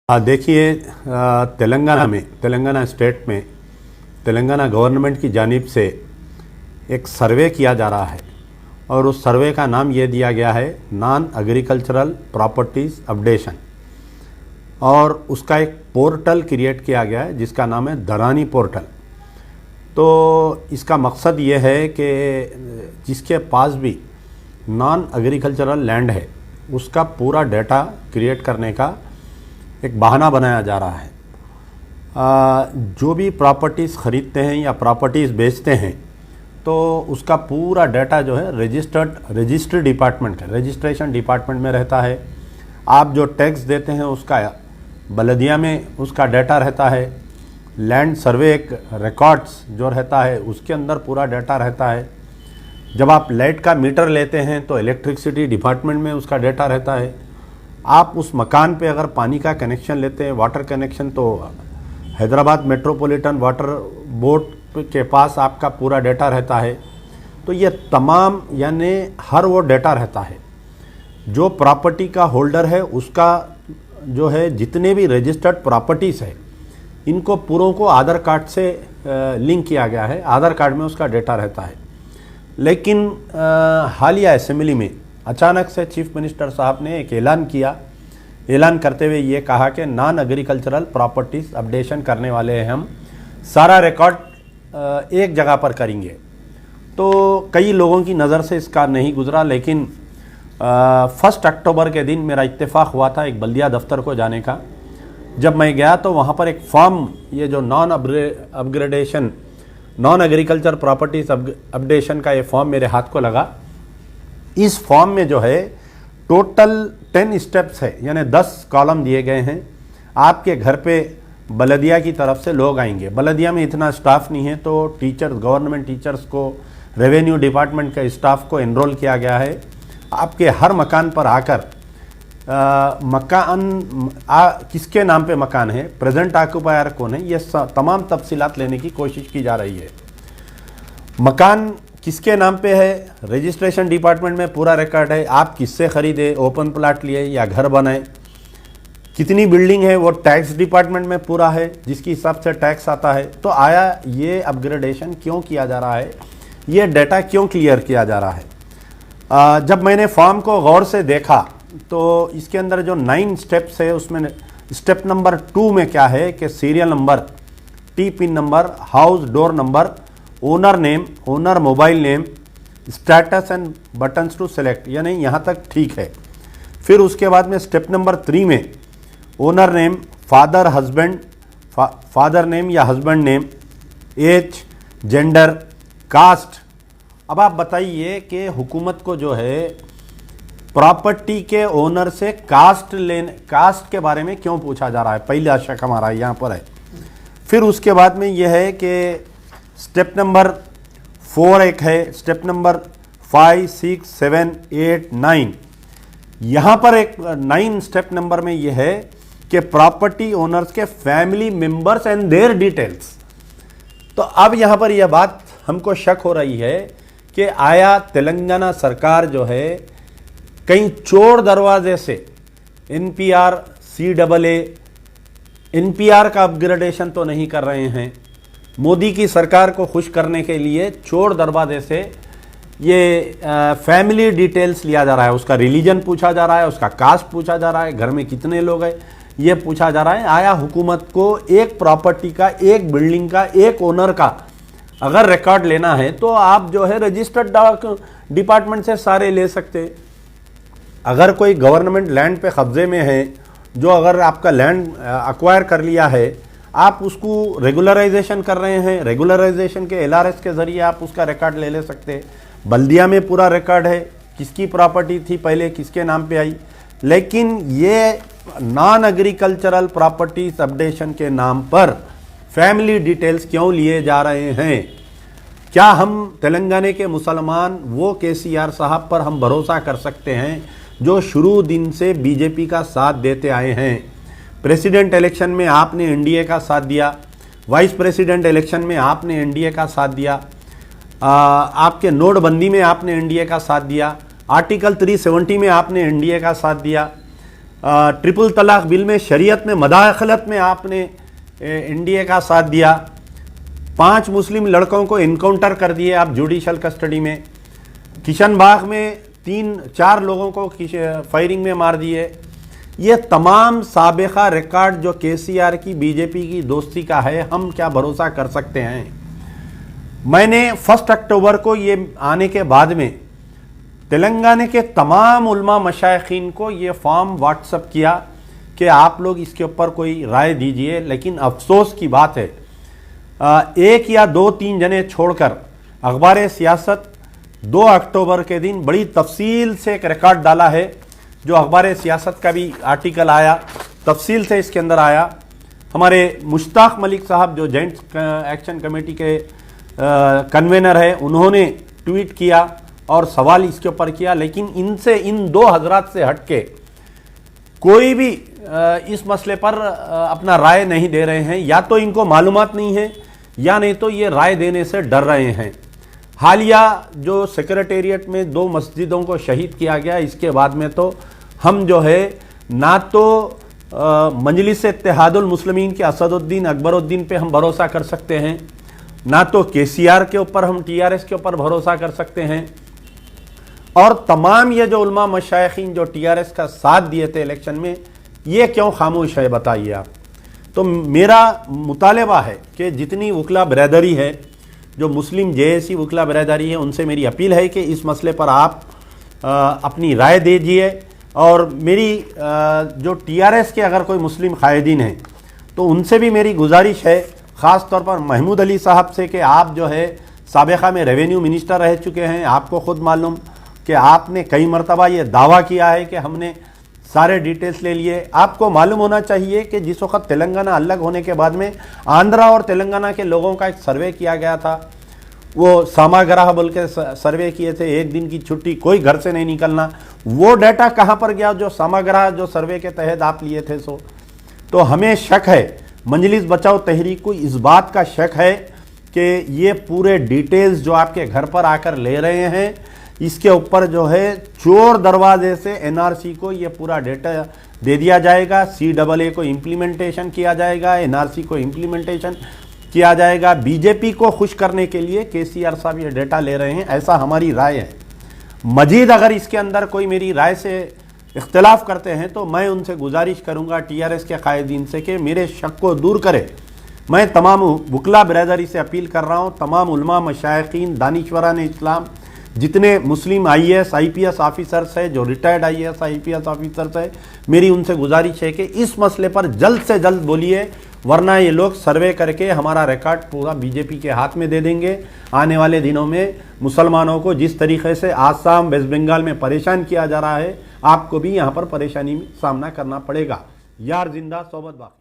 देखिए, तेलंगाना स्टेट में तेलंगाना गवर्नमेंट की जानिब से एक सर्वे किया जा रहा है और उस सर्वे का नाम ये दिया गया है नॉन एग्रीकल्चरल प्रॉपर्टीज़ अपडेशन। और उसका एक पोर्टल क्रिएट किया गया है जिसका नाम है धरानी पोर्टल। तो इसका मकसद ये है कि जिसके पास भी नॉन एग्रीकल्चरल लैंड है उसका पूरा डाटा क्रिएट करने का एक बहाना बनाया जा रहा है। जो भी प्रॉपर्टीज़ ख़रीदते हैं या बेचते हैं तो उसका पूरा डाटा जो है रजिस्ट्री डिपार्टमेंट है, रजिस्ट्रेशन डिपार्टमेंट में रहता है। आप जो टैक्स देते हैं उसका बलदिया में उसका डाटा रहता है। लैंड सर्वे एक रिकॉर्ड्स जो रहता है उसके अंदर पूरा डाटा रहता है। जब आप लाइट का मीटर लेते हैं तो इलेक्ट्रिसिटी डिपार्टमेंट में उसका डाटा रहता है। आप उस मकान पे अगर पानी का कनेक्शन लेते हैं, वाटर कनेक्शन, तो हैदराबाद मेट्रोपॉलिटन वाटर बोर्ड के पास आपका पूरा डाटा रहता है। तो ये तमाम यानी हर वो डाटा रहता है जो प्रॉपर्टी का होल्डर है उसका जो है जितने भी रजिस्टर्ड प्रॉपर्टीज़ है इनको पूरों को आधार कार्ड से लिंक किया गया है। आधार कार्ड में उसका डाटा रहता है। लेकिन हालिया असेंबली में अचानक से चीफ मिनिस्टर साहब ने एक ऐलान करते हुए ये कहा कि नॉन एग्रीकल्चरल प्रॉपर्टीज़ अपडेशन करने वाले हैं हम, सारा रिकॉर्ड एक जगह पर करेंगे। तो कई लोगों की नज़र से इसका नहीं गुजरा, लेकिन 1 अक्टूबर के दिन मेरा इत्तेफाक हुआ था एक बल्दिया दफ्तर को जाने का। जब मैं गया तो वहाँ पर एक फॉर्म, ये जो नॉन एग्रीकल्चर प्रॉपर्टीज़ अपडेशन का ये फॉर्म मेरे हाथ को लगा। इस फॉर्म में जो है टोटल 10 स्टेप्स है, यानी 10 कॉलम दिए गए हैं। आपके घर पे बलदिया की तरफ से लोग आएंगे। बलदिया में इतना स्टाफ नहीं है तो गवर्नमेंट टीचर्स को, रेवेन्यू डिपार्टमेंट के स्टाफ को एनरोल किया गया है। आपके हर मकान पर आकर किसके नाम पे मकान है, प्रेजेंट ऑक्यूपायर कौन है, ये तमाम तफसीलात लेने की कोशिश की जा रही है। मकान किसके नाम पे है, रजिस्ट्रेशन डिपार्टमेंट में पूरा रिकॉर्ड है। आप किससे ख़रीदे, ओपन प्लाट लिए या घर बनाए, कितनी बिल्डिंग है वो टैक्स डिपार्टमेंट में पूरा है जिसके हिसाब से टैक्स आता है। तो आया ये अपग्रेडेशन क्यों किया जा रहा है, ये डाटा क्यों क्लियर किया जा रहा है। जब मैंने फॉर्म को गौर से देखा तो इसके अंदर जो 9 स्टेप्स है उसमें स्टेप नंबर 2 में क्या है कि serial number, T pin number, house door number, owner name, owner mobile name, status and buttons to select, यानी यहाँ तक ठीक है। फिर उसके बाद में स्टेप नंबर 3 में ओनर नेम, फादर नेम या husband name, age, gender, caste. अब आप बताइए कि हुकूमत को जो है प्रॉपर्टी के ओनर से कास्ट के बारे में क्यों पूछा जा रहा है, पहला शक हमारा यहाँ पर है। फिर उसके बाद में यह है कि स्टेप नंबर 4 एक है, स्टेप नंबर 5, 6, 7, 8, 9, यहाँ पर एक 9 स्टेप नंबर में यह है कि प्रॉपर्टी ओनर्स के family members and their details. तो अब यहाँ पर यह बात हमको शक हो रही है कि आया तेलंगाना सरकार जो है कहीं चोर दरवाजे से NPR, CAA, NPR का अपग्रेडेशन तो नहीं कर रहे हैं। मोदी की सरकार को खुश करने के लिए चोर दरवाजे से ये फैमिली डिटेल्स लिया जा रहा है। उसका रिलीजन पूछा जा रहा है, उसका कास्ट पूछा जा रहा है, घर में कितने लोग हैं ये पूछा जा रहा है। आया हुकूमत को एक प्रॉपर्टी का, एक बिल्डिंग का, एक ओनर का अगर रिकॉर्ड लेना है तो आप जो है रजिस्टर्ड डिपार्टमेंट से सारे ले सकते। अगर कोई गवर्नमेंट लैंड पे कब्जे में है, जो अगर आपका लैंड अक्वायर कर लिया है, आप उसको रेगुलराइजेशन कर रहे हैं, रेगुलराइजेशन के LRS के ज़रिए आप उसका रिकॉर्ड ले सकते। बल्दिया में पूरा रिकॉर्ड है, किसकी प्रॉपर्टी थी पहले, किसके नाम पे आई। लेकिन ये नॉन एग्रीकल्चरल प्रॉपर्टीज अपडेशन के नाम पर फैमिली डिटेल्स क्यों लिए जा रहे हैं। क्या हम तेलंगाना के मुसलमान वो KCR साहब पर हम भरोसा कर सकते हैं जो शुरू दिन से बीजेपी का साथ देते आए हैं। प्रेसिडेंट इलेक्शन में आपने एनडीए का साथ दिया, वाइस प्रेसिडेंट इलेक्शन में आपने एनडीए का साथ दिया, आपके नोटबंदी में आपने एनडीए का साथ दिया, आर्टिकल 370 में आपने एनडीए का साथ दिया। ट्रिपल तलाक बिल में शरीयत में मदाखलत में आपने एनडीए का साथ दिया। 5 मुस्लिम लड़कों को इनकाउंटर कर दिए आप जुडिशल कस्टडी में। किशनबाग में 3-4 लोगों को फायरिंग में मार दिए। ये तमाम साबिका रिकॉर्ड जो केसीआर की बीजेपी की दोस्ती का है, हम क्या भरोसा कर सकते हैं। मैंने 1 अक्टूबर को ये आने के बाद में तेलंगाना के तमाम उलमा मशाइखीन को ये फॉर्म व्हाट्सअप किया कि आप लोग इसके ऊपर कोई राय दीजिए। लेकिन अफसोस की बात है, 1 या 2-3 जने छोड़कर अखबार सियासत 2 अक्टूबर के दिन बड़ी तफसील से एक रिकॉर्ड डाला है, जो अखबार सियासत का भी आर्टिकल आया, तफसील से इसके अंदर आया। हमारे मुश्ताक मलिक साहब जो जॉइंट एक्शन कमेटी के कन्वेनर है, उन्होंने ट्वीट किया और सवाल इसके ऊपर किया। लेकिन इनसे, इन 2 हजरात से हटके कोई भी इस मसले पर अपना राय नहीं दे रहे हैं। या तो इनको मालूमात नहीं है, या नहीं तो ये राय देने से डर रहे हैं। हालिया जो सेक्रेटेरिएट में 2 मस्जिदों को शहीद किया गया, इसके बाद में तो हम जो है ना तो मजलिस इत्तेहादुल मुस्लिमीन के असदुद्दीन अकबरुद्दीन पे हम भरोसा कर सकते हैं, ना तो केसीआर के ऊपर, हम टीआरएस के ऊपर भरोसा कर सकते हैं। और तमाम ये जो उलमा मशाइखीन जो टीआरएस का साथ दिए थे इलेक्शन में, ये क्यों खामोश है बताइए आप। तो मेरा मुतालबा है कि जितनी वकला बरदरी है, जो मुस्लिम जेएसी वकला बरदरी है, उनसे मेरी अपील है कि इस मसले पर आप अपनी राय दीजिए। और मेरी जो टीआरएस के अगर कोई मुस्लिम कायदीन हैं तो उनसे भी मेरी गुजारिश है, ख़ास तौर पर महमूद अली साहब से, कि आप जो है साबिक़ा में रेवेन्यू मिनिस्टर रह चुके हैं। आपको ख़ुद मालूम कि आपने कई मरतबा ये दावा किया है कि हमने सारे डिटेल्स ले लिए। आपको मालूम होना चाहिए कि जिस वक्त तेलंगाना अलग होने के बाद में आंध्रा और तेलंगाना के लोगों का एक सर्वे किया गया था, वो सामाग्रह बोल के सर्वे किए थे, 1 दिन की छुट्टी, कोई घर से नहीं निकलना। वो डाटा कहाँ पर गया जो सामाग्रह जो सर्वे के तहत आप लिए थे? तो हमें शक है, मजलिस बचाओ तहरीक को इस बात का शक है कि ये पूरे डिटेल्स जो आपके घर पर आकर ले रहे हैं, इसके ऊपर जो है चोर दरवाजे से एनआरसी को ये पूरा डेटा दे दिया जाएगा, CAA को इम्प्लीमेंटेशन किया जाएगा, एनआरसी को इम्प्लीमेंटेशन किया जाएगा। बीजेपी को खुश करने के लिए केसीआर साहब ये डेटा ले रहे हैं, ऐसा हमारी राय है। मजीद अगर इसके अंदर कोई मेरी राय से इख्तिलाफ करते हैं तो मैं उनसे गुजारिश करूंगा टीआरएस के कायदीन से कि मेरे शक को दूर करें। मैं तमाम वकला बरदरी से अपील कर रहा हूँ, तमाम उलमा मशाइखीन, दानिश्वरान इस्लाम, जितने मुस्लिम IAS IPS ऑफिसर्स है, जो रिटायर्ड IAS IPS ऑफिसर्स है, मेरी उनसे गुजारिश है कि इस मसले पर जल्द से जल्द बोलिए, वरना ये लोग सर्वे करके हमारा रिकॉर्ड पूरा बीजेपी के हाथ में दे देंगे। आने वाले दिनों में मुसलमानों को जिस तरीके से आसाम, वेस्ट बंगाल में परेशान किया जा रहा है, आपको भी यहाँ पर परेशानी में सामना करना पड़ेगा। यार जिंदा सोबत बाकी।